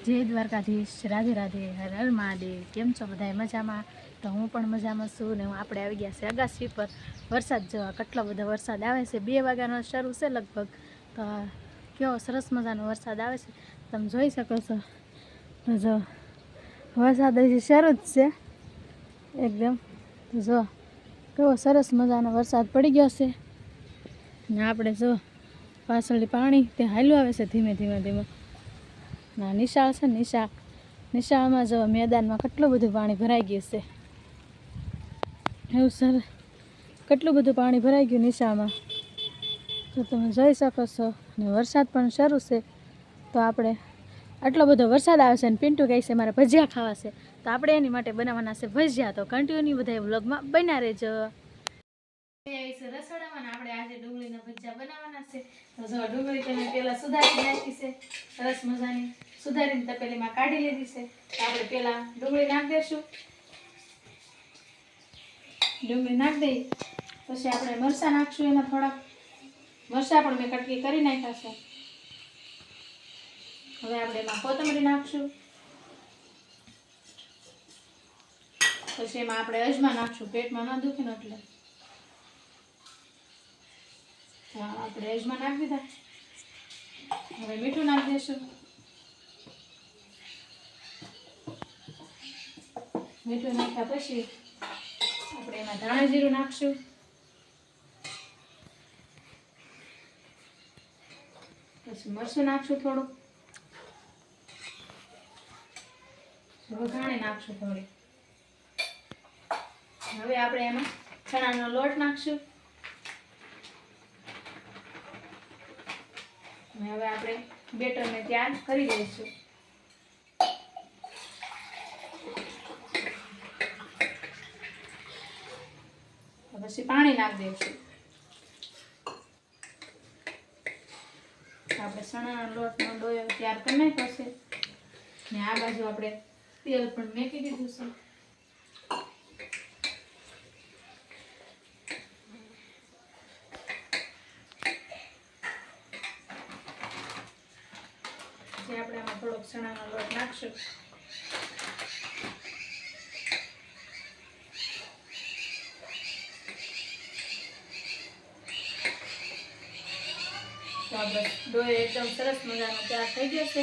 જય દ્વારકાધીશ, રાધે રાધે, હર હર મહાદેવ। કેમ છો બધા મજામાં? તો હું પણ મજામાં છું ને આપણે આવી ગયા છે અગાસી પર વરસાદ જોવા। કેટલો બધો વરસાદ આવે છે, 2 વાગ્યાનો શરૂ છે લગભગ। તો કેવો સરસ મજાનો વરસાદ આવે છે, તમે જોઈ શકો છો। તો જો વરસાદ હજી શરૂ જ છે એકદમ। તો જો કેવો સરસ મજાનો વરસાદ પડી ગયો છે ને આપણે જો પાછળથી પાણી તે હાલ્યું આવે છે ધીમે ધીમે ધીમે। ના નિશાળ છે, નિશાળમાં જો મેદાનમાં કેટલું બધું પાણી ભરાઈ ગયું છે। એવું સર કેટલું બધું પાણી ભરાઈ ગયું નિશાળમાં, તો તમે જોઈ શકો છો। ને વરસાદ પણ શરૂ છે, તો આપણે આટલો બધો વરસાદ આવે છે ને પિન્ટુ કહે છે મારે ભજીયા ખાવા છે, તો આપણે એની માટે બનાવવાના છે ભજીયા। તો કન્ટિન્યુ બધા વ્લોગમાં બન્યા રહેજો। રસોડામાં આપણે આજે ડુંગળીના ભજીયા બનાવવાના છે। તો જો ડુંગળી તમે પેલા સુધારી નાખી છે, સરસ મજાની સુધારીને તપેલીમાં કાઢી લીધી છે। તો આપણે પેલા ડુંગળી નાખી દઈશું। ડુંગળી નાખી દઈ પછી આપણે મરચાં નાખશું, એમાં થોડાક મરચાં પણ મેં કટકી કરી નાખ્યા છે। હવે આપણે એમાં કોથમરી નાખશું, પછી એમાં આપણે અજમા નાખશું, પેટમાં ન દુખે ને એટલે। આપણે અજમા નાખી દીધા। હવે મીઠું નાખી દઈશું। મીઠું નાખ્યા પછી આપણે એમાં ધાણા જીરું નાખશું, પછી મરચું નાખશું થોડું, વઘાણી નાખશું થોડી। હવે આપણે એમાં ચણાનો લોટ નાખશું, અને હવે આપણે બેટરને તૈયાર કરી દઈશું। પછી પાણી નાખી દઈશું। આપણે ચણાના લોટનો ડોયો તૈયાર કરી નાખ્યો છે ને આ બાજુ આપણે તેલ પણ મેકી દીધું છે। જે આપણે આમાં થોડોક ચણાનો લોટ નાખશું, તો આપણે ડોયો એકદમ સરસ મજાનો તૈયાર થઈ ગયો છે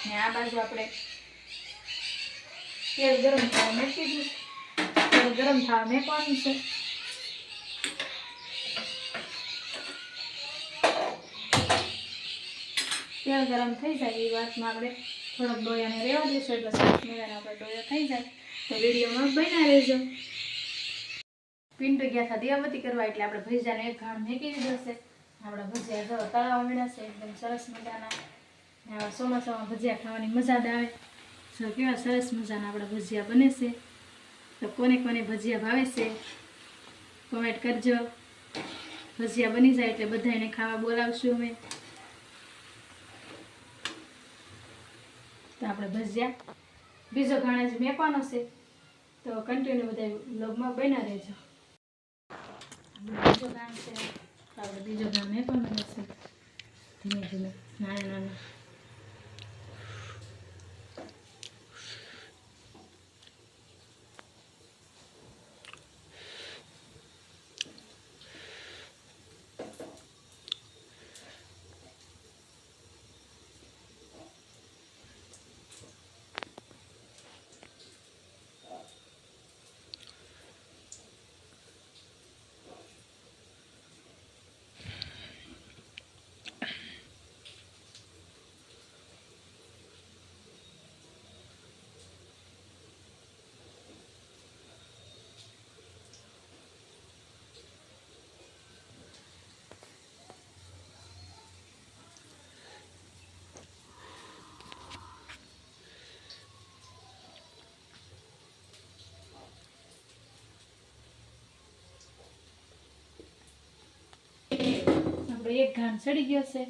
ને આ બાજુ આપણે તેલ ગરમ થવા મૂકી દીધું। તેલ ગરમ થવા મૂકવાનું છે। તેલ ગરમ થઈ જાય એ વાતમાં આપણે થોડોક ડોયાને રહેવા દઈશું, એટલે સરસ મજાનો આપણે ડોયો થઈ જાય। તો વિડીયોમાં બન્યા રહેજો। પિન્ટુ ગયા હતા દીવાબત્તી કરવા, એટલે આપણે ભજીયાનો એક ઘાણ મેકી દીધો છે। આપણા ભજીયા જો તળાવવા મળ્યા છે એકદમ સરસ મજાના। આવા ચોમાસામાં ભજીયા ખાવાની મજા જ આવે। જો કેવા સરસ મજાના આપણા ભજીયા બને છે। તો કોને કોને ભજીયા ભાવે છે કોમેન્ટ કરજો। ભજીયા બની જાય એટલે બધાને ખાવા બોલાવશું અમે। તો આપણે ભજીયા બીજો ઘાણ જ મેકવાનો છે, તો કન્ટિન્યુ બધા વ્લોગમાં બન્યા રહેજો। બીજો ઘાણ છે, આપણે બીજો ઘાણ મેકવાનો છે ધીમે ધીમે નાના નાના। એક ઘાણ ચડી ગયો છે।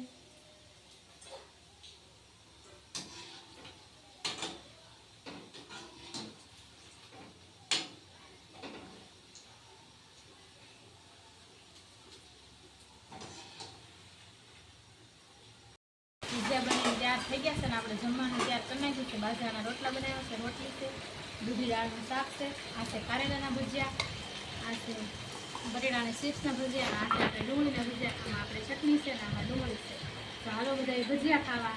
ભજીયા બનીને તૈયાર થઈ ગયા છે ને આપણે જમવાનું તૈયાર કરી નાખ્યું છે। બાજરાના રોટલા બનાવ્યા છે, રોટલી છે, દૂધી દાળનું શાક છે, આ છે કારેલાના ભજીયા, આ છે બટેટાની ચિપ્સના ભજીયા, આ છે આપણે ડુંગળીના ભજીયા, આમાં આપણે ચટણી છે ને આમાં ડુંગળી છે. તો હાલો બધા ભજીયા ખાવા.